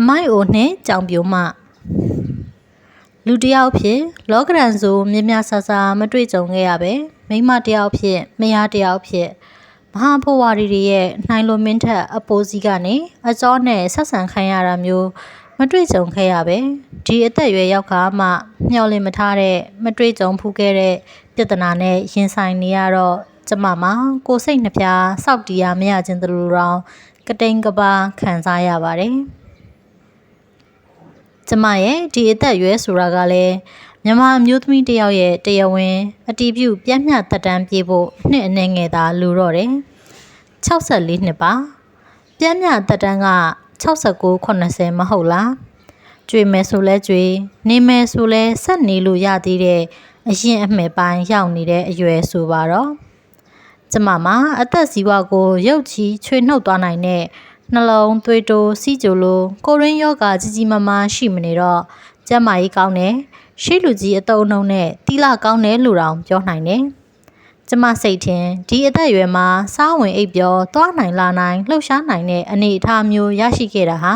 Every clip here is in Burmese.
အမိုက်အိုနှင့်ကြောင်ပြိုမှလူတစ်ယောက်ဖြစ်လောကရန်ဆိုမြမြဆဆမတွေ့ကြုံခဲ့ရပဲမိမတစ်ယောက်ဖြစ်မယားတစ်ယောက်ဖြစ်မဟာဘဝရီတွေရဲ့နှိုင်းလိုမင်းထက်အပိုးစီကနေအကြောနဲ့ဆက်ဆံခံရတာမျိုးမတွေ့ကြုံခဲ့ရပဲဒီအသက်အရွယ်ရောက်ခါမှမျှော်လင့်မထားတဲ့မတွေ့ကြုံဖူးခဲ့တဲ့ပြဿနာနဲ့ရင်ဆိုင်နေရတော့ကျမမှာကိုယ်စိတ်နှပြစောက်တီးရမရခြင်းတို့လိုတောင်ကတိန်ကပါခံစားရပါတယ်ကျမရဲ့ဒီအသက်အရွယ်ဆိုတာကလည်းမြန်မာအမျိုးသမီးတစ်ယောက်ရဲ့တရားဝင်အတီးပြုပြည့်မြတ်သက်တမ်းပြေဖို့နှစ်အနည်းငယ်သာလိုတော့တယ်64နှစ်ပါပြည့်မြတ်သက်တမ်းက69-80မဟုတ်လားကြွေမယ်ဆိုလဲကြွေနေမယ်ဆိုလဲဆက်နေလို့ရသေးတဲ့အရင်အမှယ်ပိုင်းရောက်နေတဲ့အရွယ်ဆိုပါတော့ကျမမှာအသက်ဇီဝကိုရုပ်ချီချွေနှုတ်သွားနိုင်တဲ့နှလုံးသွေးတိုးစီးကြိုလိုကိုရင်းယောဂကြီးကြီးမားမားရှိမနေတော့ကျမကြီးကောင်းတယ်ရှိလူကြီးအတုံးနှုံနဲ့တီလာကောင်းတယ်လို့တောင်ပြောနိုင်တယ်ကျမစိတ်ထင်ဒီအသက်အရွယ်မှာစားဝင်အိပ်ပျော်သွားနိုင်လာနိုင်လှုပ်ရှားနိုင်တဲ့အနေအထားမျိုးရရှိခဲ့တာဟာ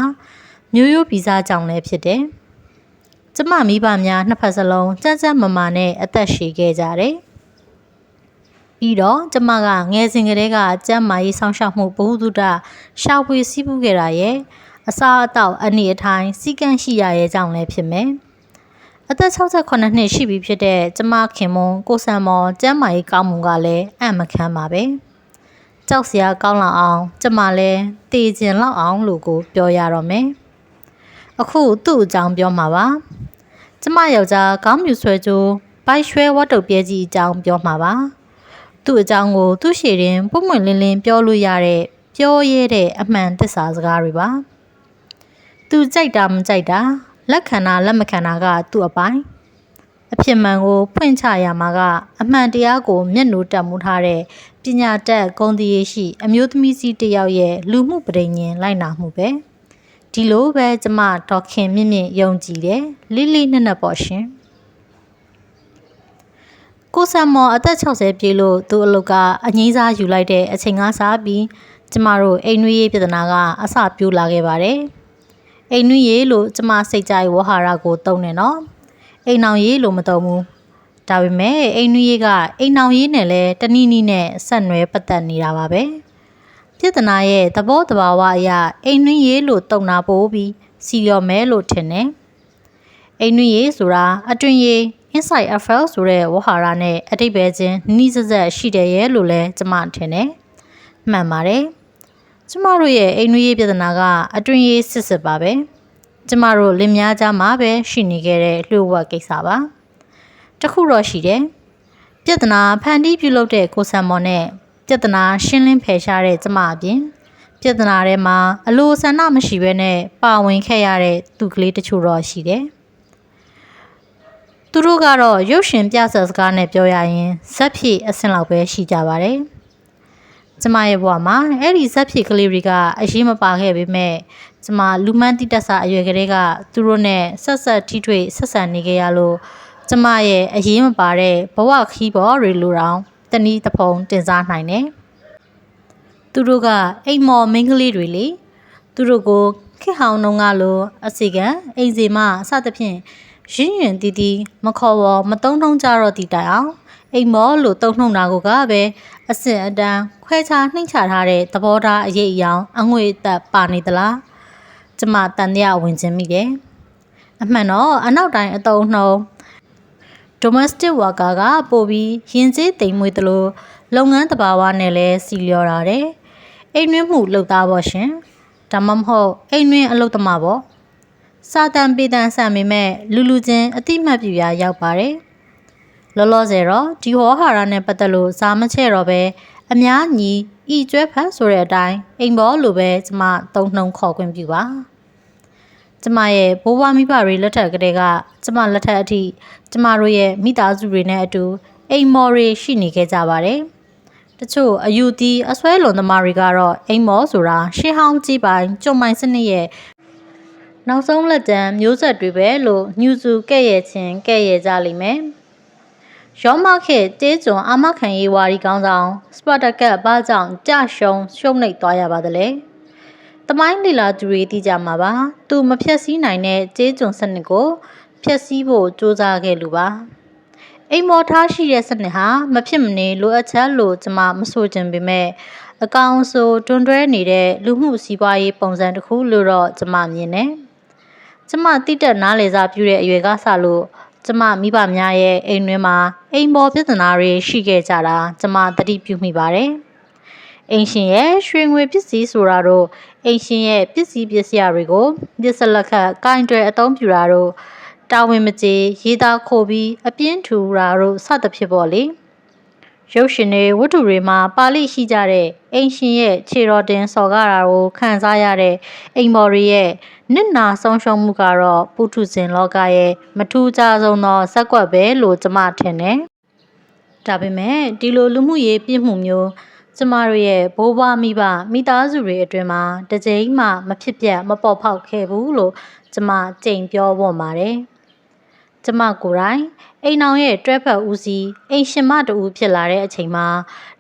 မျိုးရိုးဗီဇကြောင့်လည်းဖြစ်တယ်ကျမမိဘများနှစ်ဖက်စလုံးကြမ်းကြမ်းမာမာနဲ့အသက်ရှည်ခဲ့ကြတယ်ပြီးတော့ကျမကငယ်စဉ်ကတည်းကကျန်းမာရေးဆောင်ရှောက်မှုဘ who တုဒရှာဖွေစည်းပူးခဲ့တာရဲ့အစားအသောက်အနေအထိုင်စီကံရှိရရဲ့ကြောင့်လည်းဖြစ်မယ်အသက်68နှစ်ရှိပြီဖြစ်တဲ့ကျမခင်မွန်ကိုဆန်မော်ကျန်းမာရေးကောင်းမှုကလည်းအံ့မခန်းပါပဲကြောက်စရာကောင်းလောက်အောင်ကျမလည်းတည်ကျင်လောက်အောင်လို့ကိုပြောရတော့မယ်အခုသူ့အကြောင်းပြောမှာပါကျမယောက်ျားကောင်းမြူဆွဲကြိုးဘိုက်ရွှဲဝတ်တုပ်ပြဲကြီးအကြောင်းပြောမှာပါသူ့အကြောင်းကိုသူ့ရှေ့တွင်ပွင့်ပွင့်လင်းလင်းပြောလို့ရတဲ့ပြောရဲတဲ့အမှန်သစ္စာစကားတွေပါသူကြိုက်တာမကြိုက်တာလက်ခံတာလက်မခံတာကသူ့အပိုင်းအဖြစ်မှန်ကိုဖွင့်ချရမှာကအမှန်တရားကိုမျက်နှာတက်မှုထားတဲ့ပညာတတ်ဂုဏ်သရေရှိအမျိုးသမီးစီးတစ်ယောက်ရဲ့လူမှုပဋိညာဉ်လိုက်နာမှုပဲဒီလိုပဲကျမဒေါက်ခင်မြင့်မြင့်ယုံကြည်တယ်လေးလေးနက်နက်ပေါ့ရှင်ကိုဆမ်မော်အသက်60ပြည့်လို့သူ့အလုပ်ကအငိမ့်စားယူလိုက်တဲ့အချိန်ကစားပြီးကျမတို့အိမ်နွေးရေးပြဿနာကအစပြိုးလာခဲ့ပါတယ်အိမ်နွေးရေးလို့ကျမစိတ်ကြိုက်ဝဟာရကိုတုံးနေနော်အိမ်နောင်ရေးလို့မတုံးဘူးဒါပေမဲ့အိမ်နွေးရေးကအိမ်နောင်ရေးနဲ့လည်းတနည်းနည်းနဲ့ဆက်နွယ်ပတ်သက်နေတာပါပဲပြဿနာရဲ့သဘောတဘာဝအရအိမ်နွေးရေးလို့တုံးတာပို့ပြီးစီလျော်မဲလို့ထင်တယ်အိမ်နွေးရေးဆိုတာအတွင်ရေးinside affair ဆိုတဲ့ဝဟာရနဲ့အတိတ်ပဲချင်းနီးစပ်ဆက်ရှိတယ်ရဲ့လို့လဲကျမထင်တယ်မှန်ပါတယ်ကျမတို့ရဲ့အိမ်နွေးရေးပြဿနာကအတွင်ရေးစစ်စစ်ပါပဲကျမတို့လင်များကြားမှာပဲရှိနေခဲ့တဲ့လှုပ်ဝက်ကိစ္စပါတခုတော့ရှိတယ်ပြဿနာဖန်တီးပြုလုပ်တဲ့ကိုဆမ်မော်နဲ့ပြဿနာရှင်းလင်းဖယ်ရှားတဲ့ကျမအပြင်ပြဿနာထဲမှာအလိုဆန္ဒမရှိဘဲနဲ့ပါဝင်ခဲ့ရတဲ့သူကလေးတချို့တော့ရှိတယ်သူတို့ကတော့ရုပ်ရှင်ပြဆက်စကားနဲ့ပြောရရင်ဇက်ဖြည့်အဆင့်လောက်ပဲရှိကြပါတယ်ကျမရဲ့ဘဝမှာအဲ့ဒီဇက်ဖြည့်ကလေးတွေကအရေးမပါခဲ့ပေမဲ့ကျမလူမှန်းတိတက်စာအရွယ်ကလေးကသူတို့နဲ့ဆက်ဆက်ထိထွေဆက်ဆံနေကြရလို့ကျမရဲ့အရေးမပါတဲ့ဘဝခီးပေါ်တွေလိုတောင်တနည်းတစ်ဖုံတင်စားနိုင်တယ်သူတို့ကအိမ်မော်မိန်းကလေးတွေလေသူတို့ကိုခေဟောင်းနှုံးကလိုအစီကံအိမ်စီမအစသဖြင့်ရင်းရင်တီးတီးမခေါ်ဝေါ်မတုံးထုံးကြတော့တီတိုင်အောင်အိမ်မော်လို့တုံးနှုံတာကိုကပဲအစင်အတန်းခွဲခြားနှိမ့်ချထားတဲ့သဘောထားအရေးအယောင်အငွေအသက်ပါနေသလားကျမတန်တရားဝင်ခြင်းမိတယ်အမှန်တော့အနောက်တိုင်းအတုံးနှုံ domestic worker ကပို့ပြီးရင်ကျေးတိမ်မွေးသလိုလုပ်ငန်းတဘာဝနဲ့လဲစီလျော်ရတယ်အိမ်နှွေးမှုလုပ်သားပေါ့ရှင်ဒါမှမဟုတ်အိမ်နှွေးအလုပ်သမားပေါ့စာတန်ပေတန်ဆန်ပေမဲ့လူချင်းအတိမတ်ပြူရာရောက်ပါတယ်လောလောဆယ်တော့ဒီဟောဟာရနဲ့ပတ်သက်လို့ဇာမချဲ့တော့ပဲအများကြီးဤကျွဲဖတ်ဆိုတဲ့အတိုင်းအိမ်ဘောလိုပဲကျမသုံးနှုံခေါ်ခွင့်ပြုပါကျမရဲ့ဘိုးဘွားမိဘတွေလက်ထက်ကတည်းကကျမလက်ထက်အထိကျမတို့ရဲ့မိသားစုတွေနဲ့အတူအိမ်မော်တွေရှိနေခဲ့ကြပါတယ်တချို့အယူတီအဆွဲလွန်သမားတွေကတော့အိမ်မော်ဆိုတာရှေးဟောင်းကြီးပိုင်းကျုံမိုင်စနစ်ရဲ့နောက်ဆုံးလက်တံမျိုးဆက်တွေပဲလို့ညူစုကဲ့ရဲ့ချင်းကဲ့ရဲ့ကြလိမ့်မယ်ရောမခေတေးကျွန်အာမခံရေးဝါဒီကောင်းဆောင်စပါတကတ်ဘာကြောင့်ကြရှုံးနှိပ်သွားရပါသလဲတ မိုင်းလီလာသူတွေသိကြမှာပါသူမဖြက်စီးနိုင်တဲ့ကျေးကျွန်စနစ်ကိုဖြက်စီးဖို့စူးစမ်းခဲ့လူပါအိမ်မော်ထားရှိတဲ့စနစ်ဟာမဖြစ်မနေလိုအပ်ချက်လို့ကျွန်မမဆိုချင်ပေမဲ့အကောင်ဆိုတွန်းတွဲနေတဲ့လူမှုစီးပွားရေးပုံစံတစ်ခုလို့တော့ကျွန်မမြင်တယ်ကျမတိတက်နားလေစာပြုတဲ့အရွယ်ကစလို့ကျမမိဘများရဲ့အိမ်တွင်မှာအိမ်ပေါ်ပြဿနာတွေရှိခဲ့ကြတာကျမသတိပြုမိပါတယ်။အိမ်ရှင်ရဲ့ရွှေငွေပစ္စည်းဆိုတာတို့အိမ်ရှင်ရဲ့ပစ္စည်းပစ္စယတွေကိုပစ္စလက်ခတ်ကင်တွယ်အသုံးပြုတာတို့တာဝန်မကျေရေးသားခိုးပြီးအပြင်းထူတာတို့စသဖြင့်ပေါ့လေ။ရုပ်ရှင်တွေဝတ္ထုတွေမှာပါဠိရှိကြတဲ့အိမ်ရှင်ရဲ့ခြေတော်တင်စော်ကားတာကိုခံစားရတဲ့အိမ်မော်တွေရဲ့နစ်နာဆုံးရှုံးမှုကတော့ပုထုဇဉ်လောကရဲ့မထူးခြားဆုံးသောဇက်ကွက်ပဲလို့ကျမထင်တယ်။ဒါပေမဲ့ဒီလိုလူမှုရေးပြည့်မှုမျိုးကျမတို့ရဲ့ဘိုးဘွားမိသားစုတွေအတွင်းမှာတစ်ကြိမ်မှမဖြစ်ပြတ်မပေါ်ပေါက်ခဲ့ဘူးလို့ကျမကြိမ်ပြောပေါ်ပါတယ်။ကျမကိုယ်တိုင်အိမ်အောင်ရဲ့တွဲဖက်ဦးစီးအိမ်ရှင်မတူဖြစ်လာတဲ့အချိန်မှာ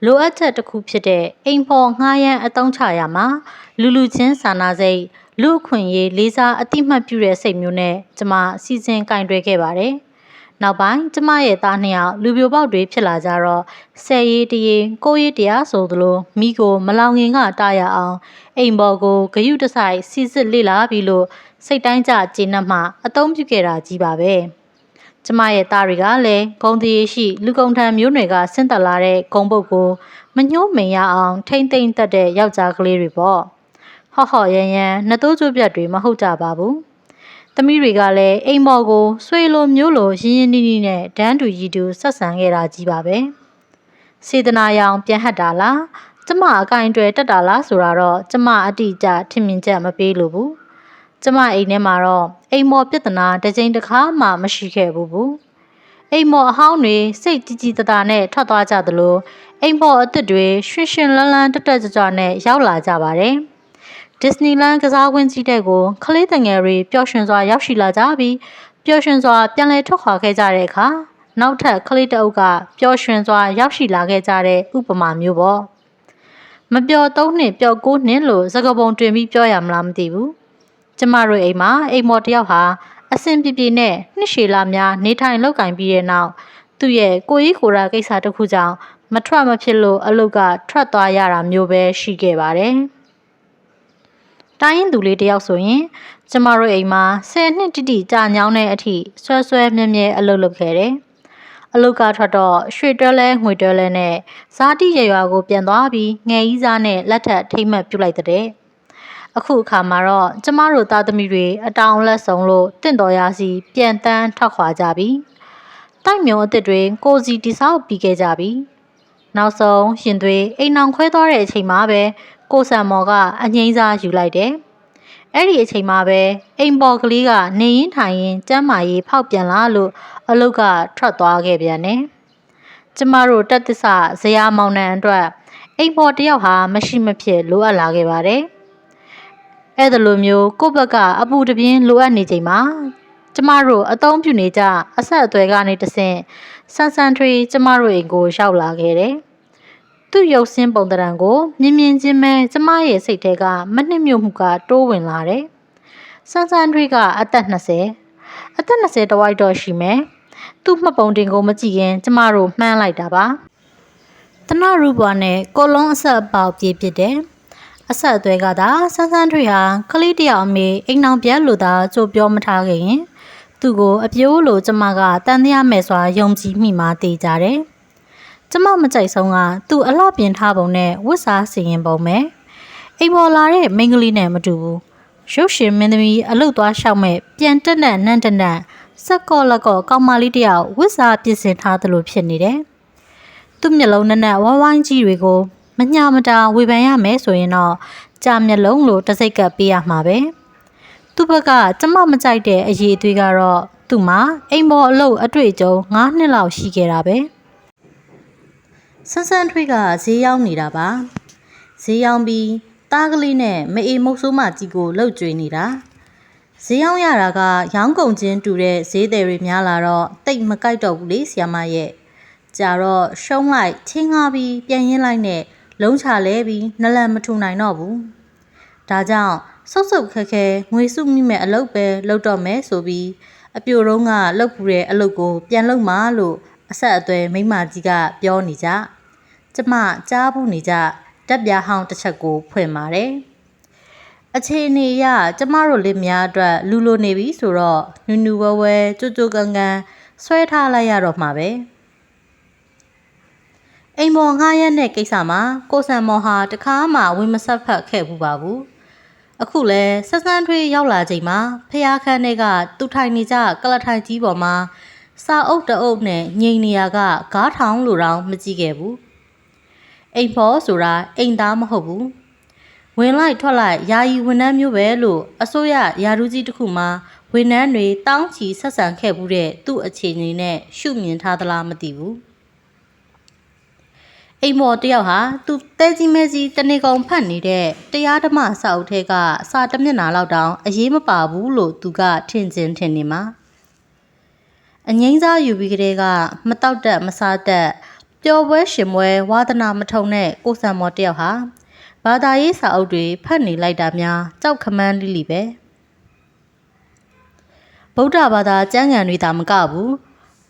လိုအပ်ချက်တစ်ခုဖြစ်တဲ့အိမ်ဖော်ငှားရမ်းအသုံးချရမှာလူချင်းစာနာစိတ်လူအခွင့်ရေးလေးစားအတိမတ်ပြုတဲ့စိတ်မျိုးနဲ့ကျမစီစဉ်ကင်တွယ်ခဲ့ပါတယ်။နောက်ပိုင်းကျမရဲ့သားနှစ်ယောက်လူပြိုပေါက်တွေဖြစ်လာကြတော့ဆယ်ရေးတရေကိုရေးတရားဆိုသလိုမိကိုမလောင်ငင်ကတားရအောင်အိမ်ပေါ်ကိုဂယုတဆိုင်စီစစ်လေ့လာပြီးလို့စိတ်တိုင်းကြကျေနပ်မှအသုံးပြုခဲ့တာကြီးပါပဲ။ကျမရဲ့သားတွေကလည်းဂုံတရေရှိလူကုန်ထံမျိုးတွေကဆင်းသက်လာတဲ့ဂုံပုတ်ကိုမညှိုးမိန်ရအောင်ထိမ့်သိမ့်တတ်တဲ့ယောက်ျားကလေးတွေပေါ့။ဟော့ရန်နှစ်တိုးကျိုးပြတ်တွေမဟုတ်ကြပါဘူး။သမီးတွေကလည်းအိမ်မော်ကိုဆွေလိုမျိုးလိုရင်းရင်းနှီးနှီးနဲ့ဒန်းတူရီတူဆက်ဆံခဲ့တာကြီးပါပဲ။စေတနာရောင်ပြန်ဟတ်တာလားကျမအကင်တွေတက်တာလားဆိုတာတော့ကျမအတိအကျထင်မြင်ချက်မပေးလို့ဘူး။ကျမအိမ်ထဲမှာတော့အိမ်မော်ပြဿနာတစ်ချိန်တစ်ခါမှမရှိခဲ့ဘူး။အိမ်မော်အဟောင်းတွေစိတ်ကြည်ကြည်တတာနဲ့ထွက်သွားကြသလိုအိမ်မော်အသစ်တွေရွှင်ရွှင်လန်းလန်းတက်တက်ကြွကြွနဲ့ရောက်လာကြပါတယ်။ဒစ္စနီလန်ကစားဝင်းကြီးတဲ့ကိုကလေးတငယ်တွေပျော်ရွှင်စွာရောက်ရှိလာကြပြီးပျော်ရွှင်စွာပြန်လည်ထွက်ခွာခဲ့ကြတဲ့အခါနောက်ထပ်ကလေးတအုပ်ကပျော်ရွှင်စွာရောက်ရှိလာခဲ့ကြတဲ့ဥပမာမျိုးပေါ့မပျော်3နှစ်ပျော်9နှစ်လို့စကားပုံတွင်ပြီးပြောရမလားမသိဘူးကျမတို့အိမ်မှာအိမ်မော်တယောက်ဟာအဆင်ပြေပြေနဲ့နှစ်ရှည်လများနေထိုင်လောက်ကင်ပြီးတဲ့နောက်သူ့ရဲ့ကိုကြီးကိုရာကိစ္စတစ်ခုကြောင့်မထွက်မဖြစ်လို့အလုပ်ကထွက်သွားရတာမျိုးပဲရှိခဲ့ပါတယ်တိုင်းရင်သူလေးတယောက်ဆိုရင်ကျမတို့အိမ်မှာ10နှစ်တိတိကြာညောင်းတဲ့အထိဆွဲမြဲမြဲအလုပ်လုပ်ခဲ့တယ်။အလုပ်ကထွက်တော့ရွှေတွဲလဲငွေတွဲလဲနဲ့ဇာတိရွာကိုပြန်သွားပြီးငယ်ကြီးစားနဲ့လက်ထပ်ထိမ့်မှတ်ပြုလိုက်တဲ့။အခုအခါမှာတော့ကျမတို့သားသမီးတွေအတောင်လက်ဆုံးလို့တင့်တော်ရစီပြန်တန်းထွက်ခွာကြပြီ။တိုက်မြုံအစ်စ်တွေကိုစီတိဆောက်ပြီးခဲ့ကြပြီ။နောက်ဆုံးရှင်သွေးအိမ်အောင်ခွဲသွားတဲ့အချိန်မှာပဲကိုဆန်မော်ကအငိမ့်စားယူလိုက်တယ်။အဲ့ဒီအချိန်မှာပဲအိမ်ပေါ်ကလေးကနေရင်ထိုင်ရင်ကျမ်းမာရေးဖောက်ပြန်လာလို့အလုတ်ကထွက်သွားခဲ့ပြန်တယ်။ကျမတို့တက်သစ္စာဇရာမောင်နှံအတွက်အိမ်ပေါ်တယောက်ဟာမရှိမဖြစ်လိုအပ်လာခဲ့ပါတယ်။အဲ့ဒါလိုမျိုးကိုယ့်ဘက်ကအပူတပြင်းလိုအပ်နေချိန်မှာကျမတို့အသုံးပြုနေကြအဆက်အသွယ်ကနေတဆင့်ဆန်းထွေးကျမတို့အိမ်ကိုရောက်လာခဲ့တယ်။သူ့ရုပ်ဆင်းပုံသဏ္ဍာန်ကိုမြင်ချင်းပဲကျမရဲ့စိတ်ထဲကမနှစ်မြို့မှုကတိုးဝင်လာတယ်။ဆန်းထွေးကအသက်20တဝိုက်တော့ရှိမယ်။သူ့မှတ်ပုံတင်ကိုမကြည့်ရင်ကျမတို့မှန်းလိုက်တာပါ။တနရူပနဲ့ကိုလုံးအဆက်အပေါက်ပြည့်ဖြစ်တယ်။အဆက်အသွယ်ကသာဆန်းထွေးဟာကလေးတယောက်အမေအိမ်အောင်ပြတ်လို့သာကြိုပြောမထားခဲ့ရင်သူ့ကိုအပြိုးလို့ကျမကတန်တရားမဲ့စွာယုံကြည်မိမှတည်ကြတယ်။ကျမမကြိုက်ဆုံးကသူ့အလှပြင်ထားပုံနဲ့ဝတ်စားစီရင်ပုံပဲအိမ်ပေါ်လာတဲ့မိန်းကလေးနဲ့မတူဘူးရုပ်ရှင်မင်းသမီးအလုတ်သွားလျှောက်မဲ့ပြန်တက်နန့်စက်ကော့လက်ကော့ကောင်းမလေးတယောက်ဝတ်စားပြင်ဆင်ထားသလိုဖြစ်နေတယ်သူ့မျက်လုံးနဲ့ဝိုင်းကြီးတွေကိုမညာမတာဝေဖန်ရမယ်ဆိုရင်တော့ကြာမျက်လုံးလို့တစိတ်ကပ်ပေးရမှာပဲသူ့ဘက်ကကျမမကြိုက်တဲ့အရေးအသွေးကတော့သူ့မှာအိမ်ပေါ်အလုတ်အတွေ့အကြုံ9နှစ်လောက်ရှိခဲ့တာပဲဆန်းထွေးကဈေးရောက်နေတာပါဈေးရောက်ပြီးသားကလေးနဲ့မအေးမုတ်ဆိုးမကြီးကိုလှုပ်ကြွေနေတာဈေးရောက်ရတာကရောင်းကုန်ချင်းတူတဲ့ဈေးသည်တွေများလာတော့တိတ်မကြိုက်တော့ဘူးလေဆရာမရဲ့ကြာတော့ရှုံးလိုက်ချင်းငါပြီးပြန်ရင်းလိုက်နဲ့လုံးချလဲပြီးနလန်မထူနိုင်တော့ဘူးဒါကြောင့် ဆုတ်ဆုတ်ခက်ခဲငွေစုမိမဲ့အလုပ်ပဲလုပ်တော့မယ်ဆိုပြီးအပြိုတုံးကလှုပ်ပူတဲ့အလုပ်ကိုပြန်လုပ်မှာလို့အဆက်အသွယ်မိမကြီးကပြောနေကြကျမကြားဘူးနေကြဓာတ်ပြားဟောင်းတစ်ချက်ကိုဖွင့်ပါတယ်အခြေအနေအရကျမတို့လင်မယားအတွက်လူလိုနေပြီဆိုတော့နူးနူးဝဲဝဲကြိုကြိုကန်ကန်ဆွဲထားလိုက်ရတော့မှာပဲအိမ်ပေါ်ငှားရက်တဲ့ကိစ္စမှာကိုဆန်မော်ဟာတခါမှဝင်မဆက်ဖက်ခဲ့ဘူးပါဘူးအခုလဲဆက်ဆန်းထွေးရောက်လာချိန်မှာဖျားခန်းတွေကသူထိုင်နေကြကလထိုင်ကြီးပေါ်မှာစာအုပ်တအုပ်နဲ့ငိန်နေရကဂါးထောင်လိုတောင်မကြည့်ခဲ့ဘူးအိမ်ဖော်ဆိုတာအိမ်သားမဟုတ်ဘူးဝင်လိုက်ထွက်လိုက်ယာယီဝန်ထမ်းမျိုးပဲလို့အစိုးရယာရုကြီးတစ်ခုမှာဝန်ထမ်းတွေတောင်းချီဆက်ဆံခဲ့ဘူးတဲ့သူ့အခြေအနေနဲ့ရှုမြင်ထားသလားမသိဘူးအိမ်မော်တယောက်ဟာသူတဲကြီးမဲကြီးတနေကုန်ဖတ်နေတဲ့တရားဓမ္မစာအုပ်ထဲကစာတစ်မျက်နှာလောက်တောင်အရေးမပါဘူးလို့သူကထင်နေမှာအငိမ့်စားယူပြီးကလေးကမတောက်တက်မစားတက်ပျော်ပွဲရှင်ပွဲဝါသနာမထုံတဲ့ကိုဆန်မော်တယောက်ဟာဘာသာရေးစာအုပ်တွေဖတ်နေလိုက်တာများကြောက်ခမန်းလိလိပဲဗုဒ္ဓဘာသာကျမ်းဂန်တွေသာမကဘူး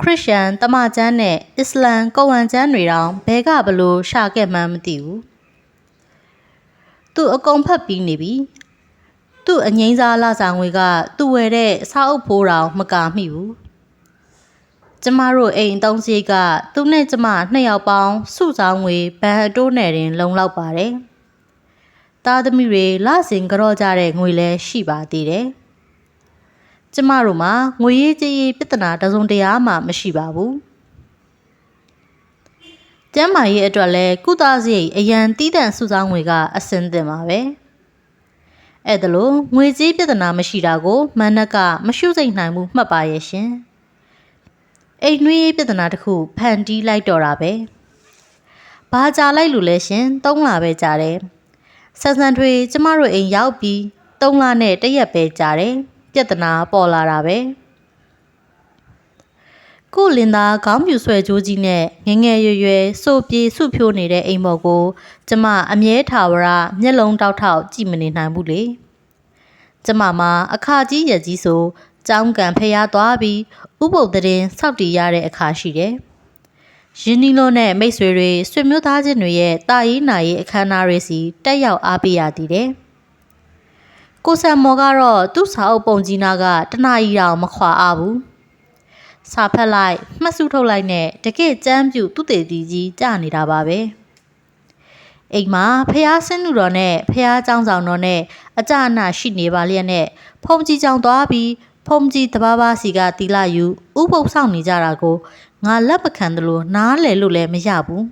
ခရစ်ယာန်တမန်ကျမ်းနဲ့အစ္စလမ်ကုံဝံကျမ်းတွေတောင်ဘဲကဘလို့ရှာခဲ့မှန်းမသိဘူးသူအကုန်ဖတ်ပြီးနေပြီသူ့အငိမ့်စားလာစာငွေကသူ့ဝယ်တဲ့စာအုပ်ဖိုးတောင်မကာမိဘူးကျမတို့အိမ်သုံးစရိတ်ကသူနဲ့ကျမနှစ်ယောက်ပေါင်းစုဆောင်ငွေဘဏ်အတိုးနဲ့တင်လုံလောက်ပါတယ်သားသမီးတွေလစဉ်ကြော့ကြတဲ့ငွေလည်းရှိပါသေးတယ်ကျမတို့မှာငွေရေးကြေးရေးပြဿနာတစုံတရာမှမရှိပါဘူးကျမ်းမာရေးအတွက်လည်းကုသစရိတ်အရန်တီးတန့်စုဆောင်ငွေကအစင်းတင်ပါပဲအဲ့ဒါလို့ငွေကြေးပြဿနာမရှိတာကိုမန်နက်ကမရှုစိတ်နိုင်ဘူးမှတ်ပါရဲ့ရှင်အိမ်နှွေးရေးပြဿနာတစ်ခုဖန်တီးလိုက်တော့တာပဲဘာကြာလိုက်လို့လဲရှင်3လပဲကြာတယ်ဆန်ဆန်ထွေကျမတို့အိမ်ရောက်ပြီး3လနဲ့1ရက်ပဲကြာတယ်ပြဿနာပေါ်လာတာပဲကိုလင်သားခေါင်းပြူဆွဲကြိုးကြီးနဲ့ငငယ်ရွယ်ရွယ်စိုးပြေစုဖြိုးနေတဲ့အိမ်ပေါ်ကိုကျမအမြဲထာဝရမျက်လုံးတောက်ထောက်ကြည့်မနေနိုင်ဘူးလေကျမမှာအခါကြီးရက်ကြီးဆိုကျောင်းကန်ဖျားသွားပြီးဥပုပ်သတင်းစောက်တည်ရတဲ့အခါရှိတယ်ရင်းနှီးလို့နဲ့မိတ်ဆွေတွေဆွေမျိုးသားချင်းတွေရဲ့တာရေးနာရေးအခမ်းအနားတွေစီတက်ရောက်အားပေးရသေးတယ်ကိုဆန်မော်ကတော့သူ့စာအုပ်ပုံကြီးနာကတနာရီတောင်မခွာအားဘူးစာဖက်လိုက်မှတ်စုထုတ်လိုက်နဲ့တကယ့်ကျမ်းပြူသူ့တေတီကြီးကြာနေတာပါပဲအိမ်မှာဖះဆင်းလူတော်နဲ့ဖះเจ้าဆောင်တော်နဲ့အကြအနရှိနေပါလျက်နဲ့ဖုံကြီးကြောင်သွားပြီးဖုံကြီးတဘာဘာစီကတီလာယူဥပုပ်ဆောင်နေကြတာကိုငါလက်မခံသလိုနားလဲလို့လည်းမရဘူး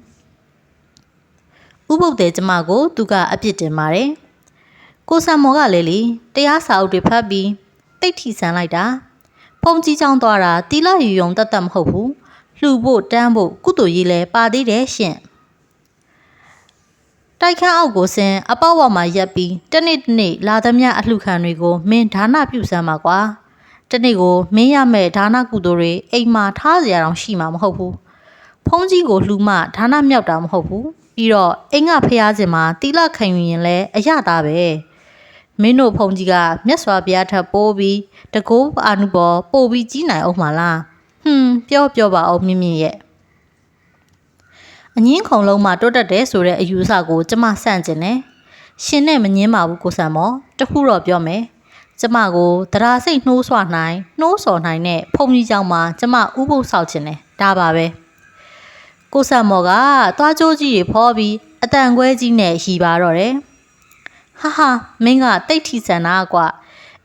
ဥပုပ်တဲ့ကျမကိုသူကအပြစ်တင်ပါတယ်ကိုဆန်မော်ကလည်းလေတရားစာအုပ်တွေဖတ်ပြီးတိတ်ထီဆန်လိုက်တာဖုံကြီးချောင်းသွားတာတီလာယူယုံတတ်တတ်မဟုတ်ဘူးလှူဖို့တန်းဖို့ကုသိုလ်ရေးလဲပါသေးတယ်ရှင့်တိုက်ခန်းအောက်ကိုဆင်းအပေါက်ဝမှာရက်ပြီးတနေ့လာသမျှအလှခံတွေကိုမင်းဒါနပြုစမ်းပါကွာတနေ့ကိုမင်းရမဲ့ဒါနကုသိုလ်တွေအိမ်မှာထားစရာတောင်ရှိမှာမဟုတ်ဘူးဖုံးကြီးကိုလှူမှဒါနမြောက်တာမဟုတ်ဘူးပြီးတော့အိမ်ကဖျားစင်မှာတီလာခံယူရင်လဲအရသာပဲမင်းတို့ဖုံးကြီးကမြတ်စွာဘုရားထပ်ပိုးပြီးတကိုးအာနုဘောပို့ပြီးကြီးနိုင်အောင်မလားပြောပါအောင်မြင့်မြင့်ရဲ့အငင်းခုံလုံးမှာတိုးတက်တယ်ဆိုတဲ့အယူအဆကိုကျမဆန့်ကျင်တယ်ရှင်နဲ့မငင်းပါဘူးကိုဆန်မော်တခုတော့ပြောမယ်ကျမကိုတရားစိတ်နှိုးဆွနိုင်နှိုးဆော်နိုင်တဲ့ဖုံကြီးเจ้าမှာကျမဥပုပ်ဆောက်ခြင်းတယ်ဒါပါပဲကိုဆန်မော်ကသွားကြိုးကြီးတွေဖော်ပြီးအတန်ခွဲကြီးနဲ့ရီပါတော့တယ်ဟာမင်းကတိတ်ထီဆန်တာကွာ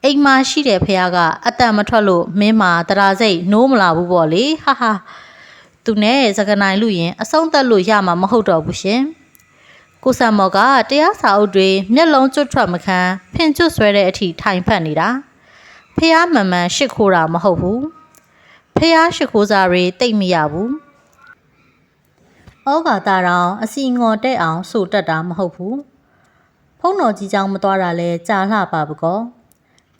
အိမ်မှာရှိတဲ့ဖះကအတန်မထွက်လို့မင်းမှာတရားစိတ်နှိုးမလာဘူးပေါ့လေဟာသူနဲ့စကနိုင်လူရင်အဆုံးသက်လို့ရမှာမဟုတ်တော့ဘူးရှင်ကိုဆန်မော်ကတရားစာအုပ်တွေမျက်လုံးကျွတ်ထွက်မခံဖင်ကျွတ်ဆွဲတဲ့အထိထိုင်ဖက်နေတာဖះမှန်မှန်ရှစ်ခိုးတာမဟုတ်ဘူးဖះရှစ်ခိုးစားတွေတိတ်မရဘူးဩဃာတာတောင်အစီငေါ်တဲ့အောင်ဆိုတတ်တာမဟုတ်ဘူးဖုံးတော်ကြီးเจ้าမသွားတာလဲကြာလှပါဘူးကော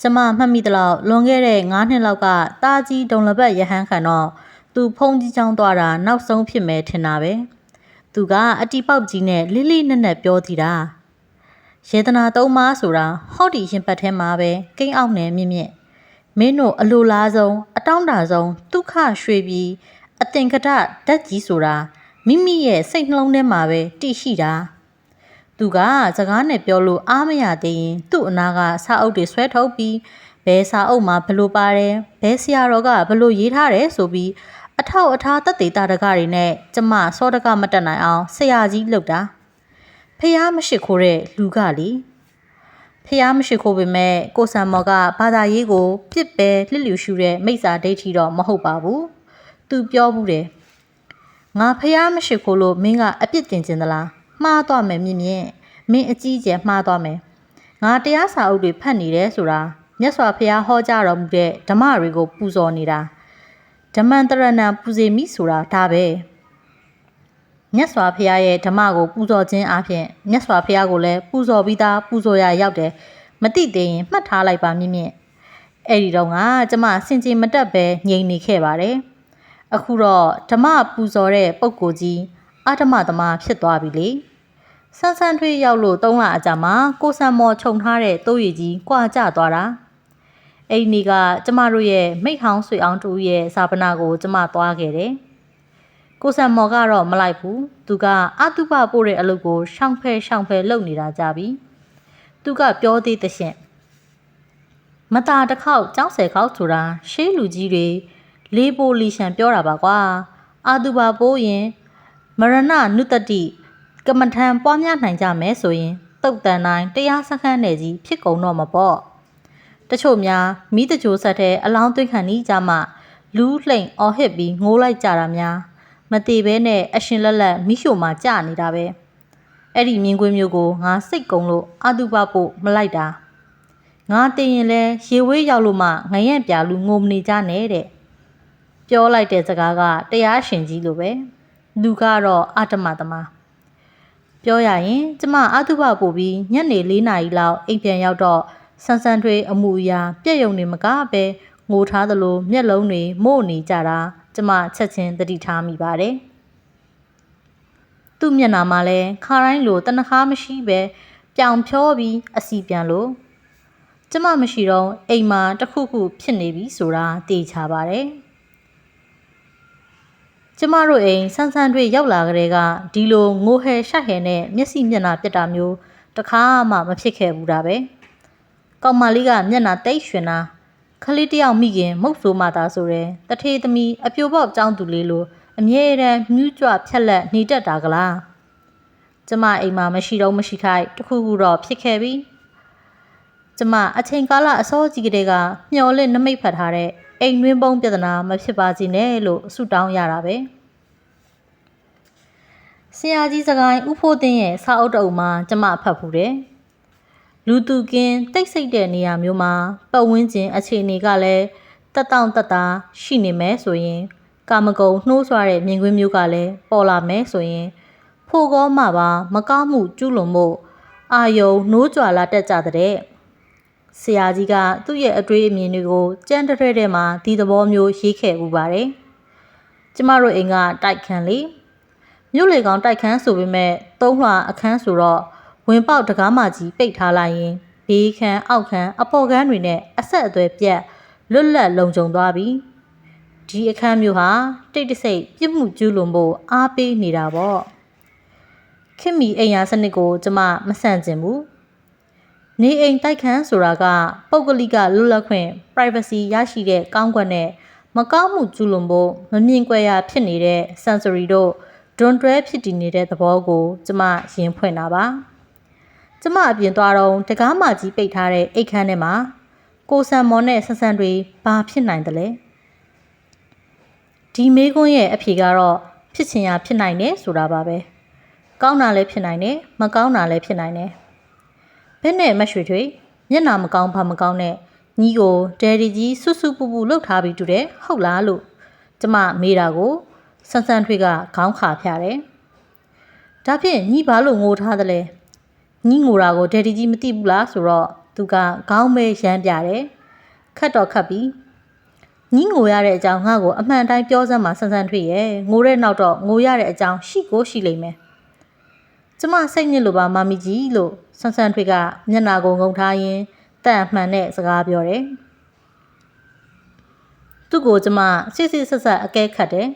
ကျမမှတ်မိသလောက်လွန်ခဲ့တဲ့9နှစ်လောက်ကတာကြီးဒုံလပတ်ရဟန်းခံတော့သူဖုံးကြီးချောင်းသွားတာနောက်ဆုံးဖြစ်မယ်ထင်တာပဲသူကအတီပေါက်ကြီးနဲ့လိလိနက်နက်ပြောသေးတာ ယေတနာသုံးပါးဆိုတာဟော့ဒီရင်ပတ်ထဲမှာပဲကိန်းအောင်နယ်မြင့်မြင့်မင်းတို့အလိုလားဆုံးအတောင့်တာဆုံးဒုက္ခရွှေပြီးအသင်္ကတဓာတ်ကြီးဆိုတာမိမိရဲ့စိတ်နှလုံးထဲမှာပဲတည်ရှိတာသူကစကားနဲ့ပြောလို့အားမရသေးရင်သူ့အနာကစာအုပ်တွေဆွဲထုတ်ပြီးဘယ်စာအုပ်မှာဘလို့ပါတယ်ဘယ်ဆရာတော်ကဘလို့ရေးထားတယ်ဆိုပြီးအထောက်အထားသက်သေတာတကတွေနဲ့ကျမစောတကမတက်နိုင်အောင်ဆရာကြီးလုပ်တာဖះမရှိခိုးတဲ့လူကလေဖះမရှိခိုးပေမဲ့ကိုဆံမော်ကဘာသာရေးကိုပြစ်ပဲလှစ်လျူရှူတဲ့မိစ္ဆာဒိဋ္ဌိတော့မဟုတ်ပါဘူးသူပြောဘူးတယ်ငါဖះမရှိခိုးလို့မင်းကအပြစ်တင်ခြင်းသလားမှားသွားမယ်မြင့်မြင့်မင်းအကြီးကျယ်မှားသွားမယ်ငါတရားစာအုပ်တွေဖတ်နေတယ်ဆိုတာမြတ်စွာဘုရားဟောကြားတော်မူတဲ့ဓမ္မတွေကိုပူဇော်နေတာဓမ္မန္တရဏံပူဇေမိဆိုတာဒါပဲမြတ်စွာဘုရားရဲ့ဓမ္မကိုပူဇော်ခြင်းအပြင်မြတ်စွာဘုရားကိုလည်းပူဇော်ပြီးသားပူဇော်ရရောက်တယ်မသိသေးရင်မှတ်ထားလိုက်ပါမြင့်မြင့်အဲ့ဒီတော့ကကျမစင်ကြင်မတက်ပဲငြိမ်နေခဲ့ပါတယ်အခုတော့ဓမ္မပူဇော်တဲ့ပုဂ္ဂိုလ်ကြီးအဓမ္မသမားဖြစ်သွားပြီလေဆန်းဆန်းထွေးရောက်လို့3လအကြာမှာကိုဆံမော်ခြုံထားတဲ့တိုးရည်ကြီးကွာကျသွားတာအဲ့ဒီနေ့ကကျမတို့ရဲ့မိတ်ဟောင်းဆွေအောင်တူရဲ့ဇာပနာကိုကျမသွားခဲ့တယ်ကိုဆံမော်ကတော့မလိုက်ဘူးသူကအတုပပို့တဲ့အလုပ်ကိုရှောင်ဖဲလုပ်နေတာကြပြီသူကပြောသေးတဲ့ရှင်မတာတစ်ခေါက်ကြောက်ဆယ်ခေါက်ဆိုတာရှေးလူကြီးတွေလေးပိုလီရှန်ပြောတာပါကွာအတုပပို့ရင်မရဏနုတတိကမ္မထံပွားများနိုင်ကြမယ်ဆိုရင်တုတ်တန်တိုင်းတရားစခန်းနယ်ကြီးဖြစ်ကုန်တော့မှာပေါ့တချို့များမိတကြိုဆက်တဲ့အလောင်းသွင်းခံနေကြမှလူးလှိမ့်အော်ဟစ်ပြီးငိုးလိုက်ကြတာများမသေးဘဲနဲ့အရှင်လက်လက်မိရှို့မှကြာနေတာပဲအဲ့ဒီမြင်ကွင်းမျိုးကိုငါစိတ်ကုံလို့အတုပဖို့မလိုက်တာငါတင်ရင်လဲရေဝေးရောက်လို့မှငရက်ပြလူငိုမနေကြနဲ့တဲ့ပြောလိုက်တဲ့စကားကတရားရှင်ကြီးလိုပဲလူကတော့အတ္တမသမားပြောရရင်ကျမအတုပပို့ပြီးညနေ4 နာရီလောက်အိမ်ပြန်ရောက်တော့ဆန်းဆန်းထွေးအမှုအရာပြက်ယုံနေမကပဲငိုထားသလိုမျက်လုံးတွေမို့နေကြတာကျမချက်ချင်းသတိထားမိပါတယ်သူ့မျက်နှာမှာလဲခါတိုင်းလိုတနခါမရှိပဲပြောင်ဖြောပြီးအစီပြန်လို့ကျမမရှိတော့အိမ်မှာတခုခုဖြစ်နေပြီဆိုတာသိချပါတယ်ကျမတို့အိမ်ဆန်းဆန်းတွေ့ရောက်လာကြတဲ့ကဒီလိုငိုဟဲရှက်ဟဲနဲ့မျက်စိမျက်နှာပြတ်တာမျိုးတခါမှမဖြစ်ခဲ့ဘူးတာပဲကောင်မလေးကမျက်နှာတိတ်ရွှင်တာခလေးတယောက်မိခင်မုတ်ဆိုးမှသာဆိုရဲတထေးသမီးအပြိုပေါက်ចောင်းသူလေးလိုအမြဲတမ်းမြူးကြွဖြက်လက်နေတတ်တာကလားကျမအိမ်မှာမရှိတော့မရှိခိုက်တခုခုတော့ဖြစ်ခဲ့ပြီကျမအချိန်ကာလအစောကြီးကတည်းကမျော်လင့်နမိတ်ဖတ်ထားတဲ့အိမ်တွင်းပုံးပြဿနာမဖြစ်ပါစေနဲ့လို့ဆုတောင်းရတာပဲဆရာကြီးစကိုင်းဥဖိုးသိန်းရဲ့စာအုပ်တအုပ်မှာကျမဖတ်ဖူးတယ်လူသူကင်းတိတ်ဆိတ်တဲ့နေရာမျိုးမှာပတ်ဝန်းကျင်အခြေအနေကလည်းတက်တောင့်တက်တာရှိနေမယ်ဆိုရင်ကာမဂုဏ်နှိုးဆွတဲ့မြင်ကွင်းမျိုးကလည်းပေါ်လာမယ်ဆိုရင်ဖို့ကောမှပါမကောင်းမှုကျူးလွန်မှုအာယုံနှိုးကြွလာတတ်ကြတဲ့ဆရာကြီးကသူ့ရဲ့အတွေးအမြင်တွေကိုကြမ်းတရဲထဲမှာဒီသဘောမျိုးရေးခဲ့ဥပါတယ်ကျမတို့အိမ်ကတိုက်ခန်းလေမြို့လေကောင်တိုက်ခန်းဆိုပေမဲ့သုံးလွှာအခန်းဆိုတော့ဝင်ပေါက်တကားမကြီးပိတ်ထားလိုက်ရင်ဘေးခန်းအောက်ခန်းအပေါ်ခန်းတွေနဲ့အဆက်အသွယ်ပြတ်လွတ်လပ်လုံခြုံသွားပြီဒီအခန်းမျိုးဟာတိတ်တဆိတ်ပြစ်မှုကျူးလွန်ဖို့အားပေးနေတာပေါ့ခင်မီအိမ်ယာစနစ်ကိုကျမမဆန့်ကျင်ဘူးနေအိမ်တိုက်ခန်းဆိုတာကပုဂ္ဂလိကလွတ်လပ်ခွင့် privacy ရရှိတဲ့ကောင်းကွက်နဲ့မကောင်းမှုကျူးလွန်ဖို့မမြင်ကွယ်ရာဖြစ်နေတဲ့ sensory တို့ဒွန်တွဲဖြစ်တည်နေတဲ့သဘောကိုကျမရင်ဖွင့်တာပါကျမအပြင်သွားတော့တကားမကြီးပိတ်ထားတဲ့အိတ်ခမ်းထဲမှာကိုဆံမော်နဲ့ဆန်းဆန်းတွေဘာဖြစ်နိုင်တယ်လဲဒီမေးခွန်းရဲ့အဖြေကတော့ဖြစ်ချင်ရဖြစ်နိုင်တယ်ဆိုတာပါပဲကောင်းတာလည်းဖြစ်နိုင်တယ်မကောင်းတာလည်းဖြစ်နိုင်တယ်ဘယ်နဲ့မရွှေထွေမျက်နှာမကောင်းဘာမကောင်းနဲ့ညီကိုဒယ်ဒီကြီးစွစွပူပူလှုပ်ထားပြီးတူတယ်ဟုတ်လားလို့ကျမမေးတာကိုဆန်းဆန်းထွေကခေါင်းခါဖျားတယ်ဒါဖြင့်ညီဘာလို့ငိုထားသလဲညီငိုတာကိုဒယ်ဒီကြီးမသိဘူးလားဆိုတော့သူကခေါင်းမဲရမ်းပြတယ်ခတ်တော့ခတ်ပြီးညီငိုရတဲ့အကြောင်းငါ့ကိုအမှန်တိုင်းပြောစမ်းမှာဆန်းဆန်းထွေရဲ့ငိုတဲ့နောက်တော့ငိုရတဲ့အကြောင်းရှိကိုရှိလိမ့်မယ်ကျ ကျမစိတ်ညစ်လို့ပါမမီကြီးလို့ဆန်းဆန်းထွေးကမျက်နှာကိုငုံထားရင်းတန်မှန်တဲ့စကားပြောတယ်သူ့ကိုကျမစစ်စစ်ဆက်ဆက်အကဲခတ်တယ်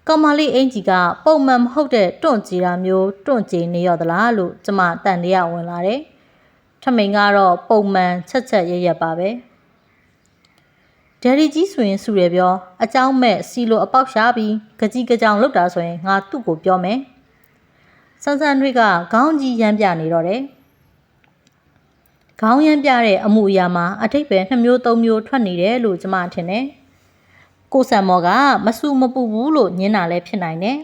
ကောင်မလေးအင်ကြီးကပုံမှန်မဟုတ်တဲ့တွန့်ကြည်တာမျိုးတွန့်ကြည်နေရသလားလို့ကျမတန်တရားဝင်လာတယ်ထမိန်ကတော့ပုံမှန်ချက်ချက်ရရက်ပါပဲဒယ်ရီကြီးဆိုရင်ဆူရပြောအเจ้าမဲ့စီလိုအပေါက်ရှာပြီးကြကြောင်လောက်တာဆိုရင်ငါသူ့ကိုပြောမယ်ဆန်းဆန်းထွေးကခေါင်းကြီးရမ်းပြနေတော့တယ်ခေါင်းရမ်းပြတဲ့အမှုအရာမှာအထိပ္ပယ်2မျိုး3မျိုးထွက်နေတယ်လို့ကျမထင်တယ်ကိုဆံမော်ကမဆူမပူဘူးလို့ညင်းတာလည်းဖြစ်နိုင်တယ်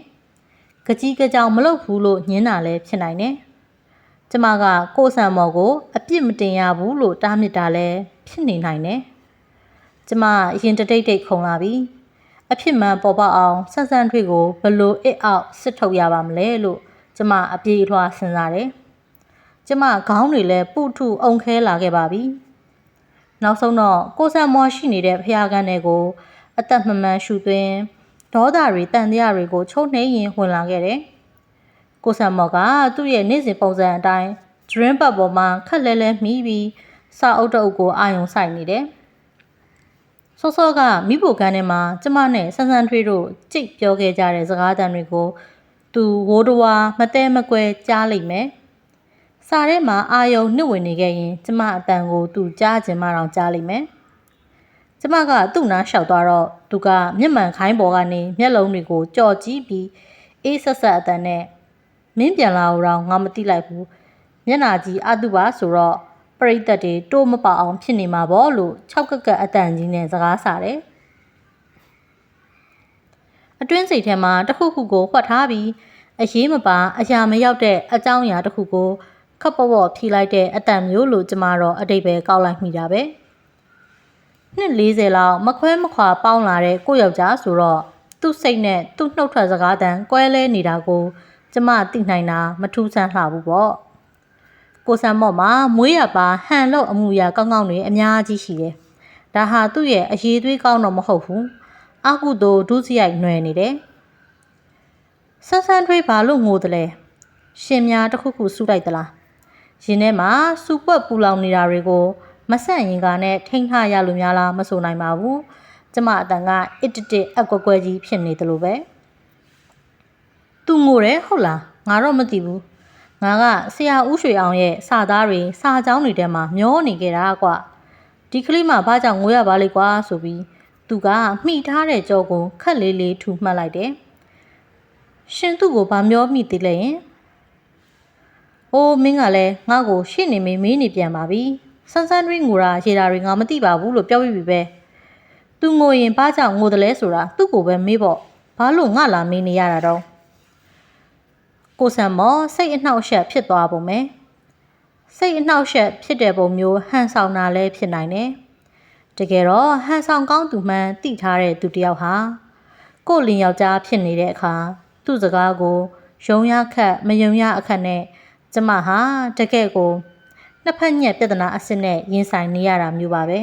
ကြကြောင်မလုပ်ဘူးလို့ညင်းတာလည်းဖြစ်နိုင်တယ်ကျမကကိုဆံမော်ကိုအပြစ်မတင်ရဘူးလို့တားမြစ်တာလည်းဖြစ်နေနိုင်တယ်ကျမရင်တတိတ်ခုံလာပြီအဖြစ်မှန်ပေါ်ပေါက်အောင်ဆန်းဆန်းထွေးကိုဘလို့အစ်အောက်စစ်ထုတ်ရပါမလဲလို့ကျမအပြေးအလွှားစဉ်းစားတယ်ကျမခေါင်းတွေလည်းပုထုအုံခဲလာခဲ့ပါပြီနောက်ဆုံးတော့ကိုဆံမော်ရှိနေတဲ့ဖျားကန်းတွေကိုအသက်မမှန်ရှူသွင်းဒေါသတွေတန်တရားတွေကိုချုံနှိမ့်ရင်ဝင်လာခဲ့တယ်ကိုဆံမော်ကသူ့ရဲ့နေ့စဉ်ပုံစံအတိုင်း drink ပတ်ပေါ်မှာခက်လဲလဲမိပြီးစာအုပ်တအုပ်ကိုအာယုံဆိုင်နေတယ်စောစောကမိဖို့ကန်းထဲမှာကျမနဲ့ဆန်းဆန်းထွေးတို့ကြိတ်ပြောခဲ့ကြတဲ့စကားသံတွေကိုသူဝိုးတဝါမတဲမကွဲကြားလိမ့်မယ်စာထဲမှာအာယုံနှုတ်ဝင်နေခဲ့ရင်ကျမအတန်ကိုသူကြားချင်မှတော့ကြားလိမ့်မယ်ကျမကသူ့နားလျှောက်သွားတော့သူကမျက်မှန်ခိုင်းပေါ်ကနေမျက်လုံးတွေကိုကြော်ကြည့်ပြီးအေးဆက်ဆက်အတန်နဲ့မင်းပြန်လာတော့ငါမသိလိုက်ဘူးမျက်နာကြီးအတုပါဆိုတော့ပရိသတ်တွေတိုးမပေါအောင်ဖြစ်နေမှာပေါ့လို့6ကကအတန်ကြီးနဲ့စကားစားတယ်အတွင်းစိတ်ထဲမှာတခုခုကိုဖွက်ထားပြီးအရေးမပါအရာမရောက်တဲ့အကြောင်းအရာတစ်ခုကိုခပ်ပေါ့ဖြီးလိုက်တဲ့အတန်မျိုးလို့ကျမတော့အတိတ်ပဲကောက်လိုက်မိတာပဲနှစ်40လောက်မခွဲမခွာပေါင်းလာတဲ့ကိုယောက်ျားဆိုတော့သူ့စိတ်နဲ့သူ့နှုတ်ထွက်စကားတန်ကွဲလဲနေတာကိုကျမသိနိုင်တာမထူးဆန်းလှဘူးပေါ့ကိုဆံမော့မှာမွေးရပါဟန်လို့အမူအရာကောင်းကောင်းတွေအများကြီးရှိတယ်ဒါဟာသူ့ရဲ့အရေးသွေးကောင်းတော့မဟုတ်ဘူးအကုသို့ဒုစရိုက်နွယ်နေတယ်ဆန်းဆန်းထွေးဘာလို့ငိုတယ်လဲရှင်များတစ်ခုခုစူးလိုက်သလားရင်ထဲမှာစူပွက်ပူလောင်နေတာတွေကိုမဆန့်ရင်ကနဲ့ထိန်းထားရလို့များလားမဆိုနိုင်ပါဘူးကျမအတန်ကအစ်တစ်အကွက်ကွဲကြီးဖြစ်နေတယ်လို့ပဲသူငိုတယ်ဟုတ်လားငါတော့မသိဘူးငါကဆရာဦးရွှေအောင်ရဲ့စာသားတွေစာကြောင်းတွေထဲမှာမျောနေခဲ့တာကွဒီကလေးမှဘာကြောင့်ငိုရပါလိမ့်ကွာဆိုပြီးသူကမှီထားတဲ့ကြောကိုခက်လေးလေးထူမှတ်လိုက်တယ်ရှင်သူ့ကိုဘာမျောမိသေးလဲယင်အိုးမင်းကလည်းငါ့ကိုရှင့်နေမေးနေပြန်ပါပြီဆန်းဆန်းတွင်းငိုတာရေတာတွေငါမသိပါဘူးလို့ပြောပြီးပြီပဲသူငိုရင်ဘာကြောင့်ငိုတယ်လဲဆိုတာသူ့ကိုပဲမေးပေါ့ဘာလို့ငါလာမေးနေရတာတော့ကိုဆံမော်စိတ်အနှောက်အယှက်ဖြစ်သွားပုံပဲစိတ်အနှောက်အယှက်ဖြစ်တဲ့ပုံမျိုးဟန်ဆောင်တာလည်းဖြစ်နိုင်တယ်တကယ်တော့ဟန်ဆောင်ကောင်းသူမှန်သိထားတဲ့သူတယောက်ဟာကို့လင်ယောက်ျားဖြစ်နေတဲ့အခါသူ့စကားကိုယုံရခက်မယုံရအခက်နဲ့ကျမဟာတကယ်ကိုနှစ်ဖက်ညက်ပြဿနာအစစ်နဲ့ရင်ဆိုင်နေရတာမျိုးပါပဲ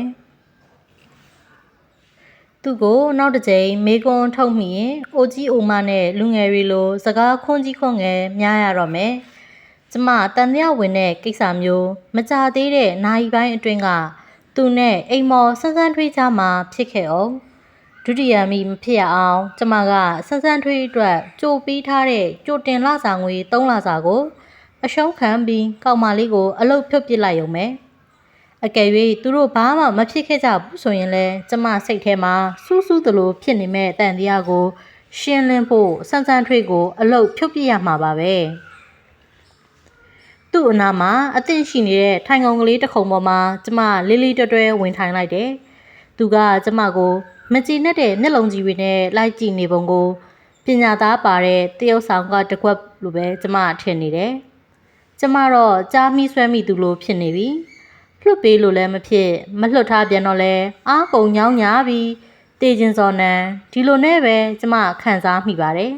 သူ့ကိုနောက်တစ်ကြိမ်မေကွန်းထုတ်မိရင်အိုကြီးအိုမနဲ့လူငယ်တွေလိုစကားခွန်းကြီးခွန်းငယ်များရတော့မယ်ကျမတန်တရားဝင်တဲ့ကိစ္စမျိုးမကြသေးတဲ့နိုင်ပိုင်းအတွင်းကသူနဲ့အိမ်မော်ဆန်းဆန်းထွေးကြားမှာဖြစ်ခဲ့အောင်ဒုတိယမိမဖြစ်ရအောင်ကျမကဆန်းဆန်းထွေးအတွက်ကြိုပေးထားတဲ့ကြိုတင်လစာငွေ3လစာကိုအရှုံးခံပြီးကောင်မလေးကိုအလုပ်ဖြုတ်ပစ်လိုက်ရုံပဲအကယ်၍သူတို့ဘာမှမဖြစ်ခဲ့ကြဘူးဆိုရင်လဲကျမစိတ်ထဲမှာစူးစူးသလိုဖြစ်နေမဲ့တန်တရားကိုရှင်းလင်းဖို့ဆန်းဆန်းထွေးကိုအလုပ်ဖြုတ်ပစ်ရမှာပါပဲသူ့အနာမှာအသင့်ရှိနေတဲ့ထိုင်ကုန်ကလေးတစ်ခုံပေါ်မှာကျမလေးလေးတွဲဝင်ထိုင်လိုက်တယ်သူကကျမကိုမကြည်နဲ့တဲ့မျက်လုံးကြီးတွေနဲ့လိုက်ကြည့်နေပုံကိုပညာသားပါတဲ့တရုတ်ဆောင်ကတကွက်လိုပဲကျမထင်နေတယ်ကျမတော့ကြားမိဆွဲမိသူလိုဖြစ်နေပြီလွတ်ပေးလို့လည်းမဖြစ်မလွတ်ထားပြန်တော့လဲအားကုန်ညောင်းညာပြီးတေးချင်းစော်နံဒီလိုနဲ့ပဲကျမခံစားမိပါတယ်